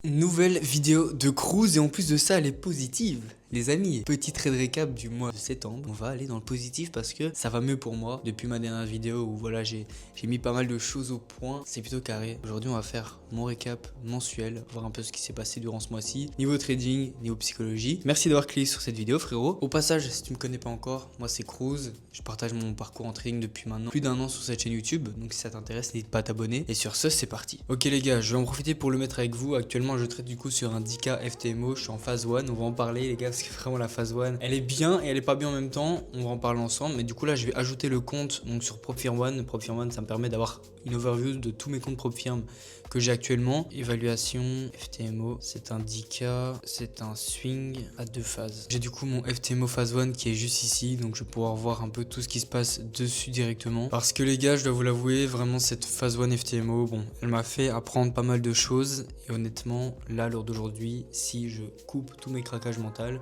Nouvelle vidéo de cruise et en plus de ça elle est positive. Les amis, petit trade récap du mois de septembre. On va aller dans le positif parce que ça va mieux pour moi. Depuis ma dernière vidéo où voilà j'ai mis pas mal de choses au point, c'est plutôt carré. Aujourd'hui on va faire mon récap mensuel, voir un peu ce qui s'est passé durant ce mois-ci. Niveau trading, niveau psychologie. Merci d'avoir cliqué sur cette vidéo frérot. Au passage, si tu me connais pas encore, moi c'est Cruz. Je partage mon parcours en trading depuis maintenant plus d'1 an sur cette chaîne YouTube. Donc si ça t'intéresse, n'hésite pas à t'abonner. Et sur ce, c'est parti. Ok les gars, je vais en profiter pour le mettre avec vous. Actuellement je trade du coup sur un 10K FTMO. Je suis en phase 1. On va en parler les gars. Parce que vraiment la phase 1 elle est bien et elle est pas bien en même temps, on va en parler ensemble, mais du coup là je vais ajouter le compte donc sur PropFirm One. PropFirm One ça me permet d'avoir une overview de tous mes comptes PropFirm que j'ai actuellement. Évaluation FTMO, c'est un 10K, c'est un swing à 2 phases. J'ai du coup mon FTMO phase 1 qui est juste ici, donc je vais pouvoir voir un peu tout ce qui se passe dessus directement, parce que les gars je dois vous l'avouer, vraiment cette phase 1 FTMO, bon elle m'a fait apprendre pas mal de choses et honnêtement là lors d'aujourd'hui, si je coupe tous mes craquages mentaux,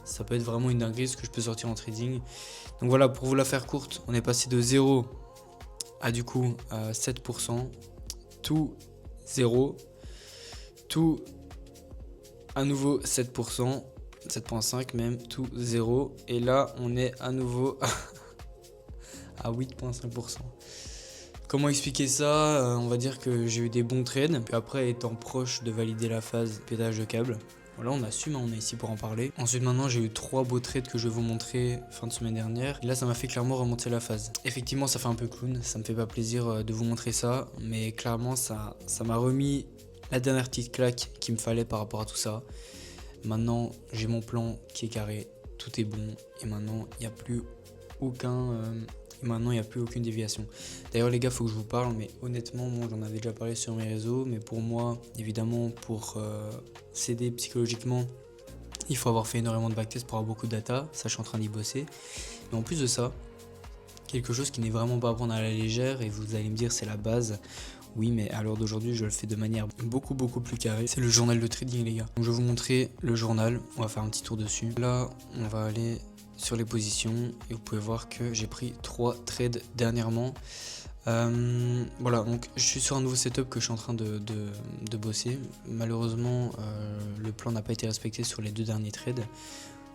ça peut être vraiment une dinguerie ce que je peux sortir en trading. Donc voilà, pour vous la faire courte, on est passé de 0 à du coup 7%, tout 0, tout à nouveau 7%, 7.5 même, tout 0. Et là, on est à nouveau à 8.5%. Comment expliquer ça? On va dire que j'ai eu des bons trades, puis après étant proche de valider la phase pétage de câble. Voilà, on assume, on est ici pour en parler. Ensuite, maintenant, j'ai eu 3 beaux trades que je vais vous montrer fin de semaine dernière. Et là, ça m'a fait clairement remonter la phase. Effectivement, ça fait un peu clown, ça me fait pas plaisir de vous montrer ça, mais clairement, ça m'a remis la dernière petite claque qu'il me fallait par rapport à tout ça. Maintenant, j'ai mon plan qui est carré, tout est bon, et maintenant, il n'y a plus aucune déviation. D'ailleurs les gars, faut que je vous parle, mais honnêtement, moi j'en avais déjà parlé sur mes réseaux, mais pour moi, évidemment, pour s'aider psychologiquement, il faut avoir fait énormément de backtest pour avoir beaucoup de data. Ça, je suis en train d'y bosser. Mais en plus de ça, quelque chose qui n'est vraiment pas à prendre à la légère, et vous allez me dire c'est la base. Oui, mais à l'heure d'aujourd'hui, je le fais de manière beaucoup plus carrée. C'est le journal de trading, les gars. Donc, je vais vous montrer le journal. On va faire un petit tour dessus. Là, on va aller sur les positions et vous pouvez voir que j'ai pris 3 trades dernièrement. Voilà, donc je suis sur un nouveau setup que je suis en train de bosser. Malheureusement, le plan n'a pas été respecté sur les 2 derniers trades.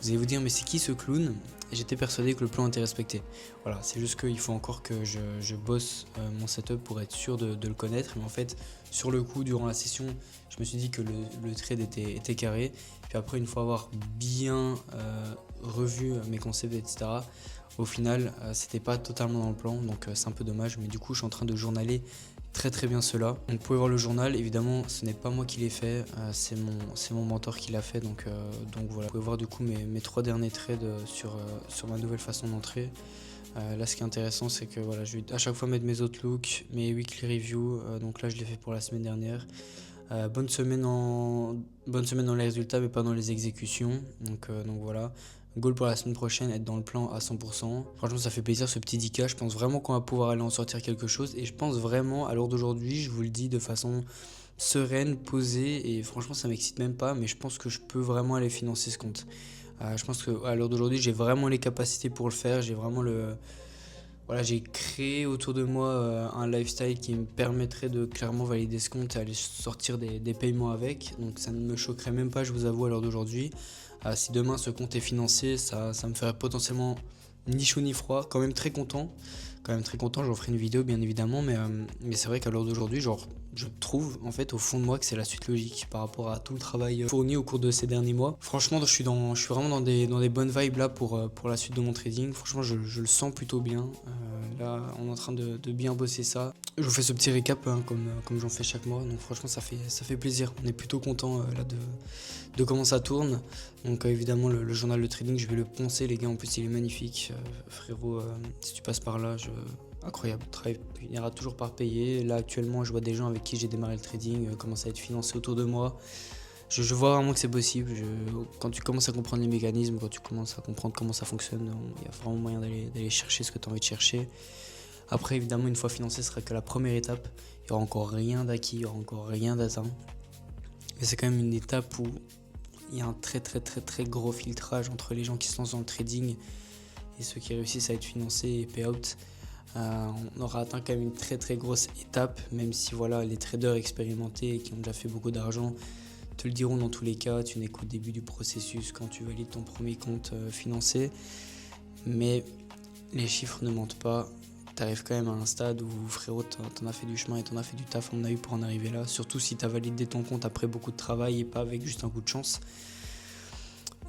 Vous allez vous dire, mais c'est qui ce clown? J'étais persuadé que le plan était respecté. Voilà, c'est juste qu'il faut encore que je bosse mon setup pour être sûr de le connaître. Mais en fait, sur le coup, durant la session, je me suis dit que le trade était carré. Puis après, une fois avoir bien revu mes concepts, etc., au final, c'était pas totalement dans le plan. Donc c'est un peu dommage. Mais du coup, je suis en train de journaler très bien cela. Donc vous pouvez voir le journal, évidemment ce n'est pas moi qui l'ai fait, c'est mon mentor qui l'a fait, donc voilà. Vous pouvez voir du coup mes 3 derniers trades sur ma nouvelle façon d'entrer. Là ce qui est intéressant c'est que voilà, je vais à chaque fois mettre mes outlooks, mes weekly reviews, donc là je l'ai fait pour la semaine dernière. Bonne semaine dans les résultats mais pas dans les exécutions, donc voilà. Goal pour la semaine prochaine, être dans le plan à 100%. Franchement ça fait plaisir ce petit 10K, je pense vraiment qu'on va pouvoir aller en sortir quelque chose. Et je pense vraiment à l'heure d'aujourd'hui, je vous le dis de façon sereine, posée. Et franchement ça m'excite même pas, mais je pense que je peux vraiment aller financer ce compte. Je pense qu'à l'heure d'aujourd'hui j'ai vraiment les capacités pour le faire. J'ai vraiment voilà, j'ai créé autour de moi un lifestyle qui me permettrait de clairement valider ce compte et aller sortir des paiements avec. Donc ça ne me choquerait même pas, je vous avoue, à l'heure d'aujourd'hui. Si demain ce compte est financé, ça me ferait potentiellement ni chaud ni froid. Quand même très content, j'en ferai une vidéo bien évidemment, mais c'est vrai qu'à l'heure d'aujourd'hui, genre, je trouve en fait au fond de moi que c'est la suite logique par rapport à tout le travail fourni au cours de ces derniers mois. Franchement, je suis vraiment dans des bonnes vibes là pour la suite de mon trading. Franchement, je le sens plutôt bien. Là, on est en train de bien bosser ça. Je vous fais ce petit récap hein, comme j'en fais chaque mois. Donc franchement, ça fait plaisir. On est plutôt content là de comment ça tourne. Donc évidemment, le journal de trading, je vais le poncer les gars. En plus, il est magnifique. Frérot, si tu passes par là, incroyable, le travail finira toujours par payer. Là actuellement je vois des gens avec qui j'ai démarré le trading commencer à être financés autour de moi. Je vois vraiment que c'est possible. Quand tu commences à comprendre les mécanismes, quand tu commences à comprendre comment ça fonctionne, il y a vraiment moyen d'aller chercher ce que tu as envie de chercher. Après évidemment une fois financé ce sera que la première étape. Il n'y aura encore rien d'acquis, il n'y aura encore rien d'atteint. Mais c'est quand même une étape où il y a un très gros filtrage entre les gens qui se lancent dans le trading et ceux qui réussissent à être financés et payout. On aura atteint quand même une très grosse étape, même si voilà, les traders expérimentés qui ont déjà fait beaucoup d'argent te le diront dans tous les cas, tu n'es qu'au début du processus quand tu valides ton premier compte financé. Mais les chiffres ne mentent pas. T'arrives quand même à un stade où, frérot, t'en as fait du chemin et t'en as fait du taf, on a eu pour en arriver là. Surtout si t'as validé ton compte après beaucoup de travail et pas avec juste un coup de chance.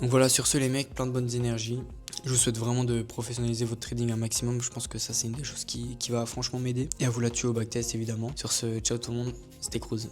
Donc voilà, sur ce les mecs, plein de bonnes énergies. Je vous souhaite vraiment de professionnaliser votre trading un maximum. Je pense que ça c'est une des choses qui va franchement m'aider. Et à vous là-dessus au backtest évidemment. Sur ce, ciao tout le monde, c'était Cruz.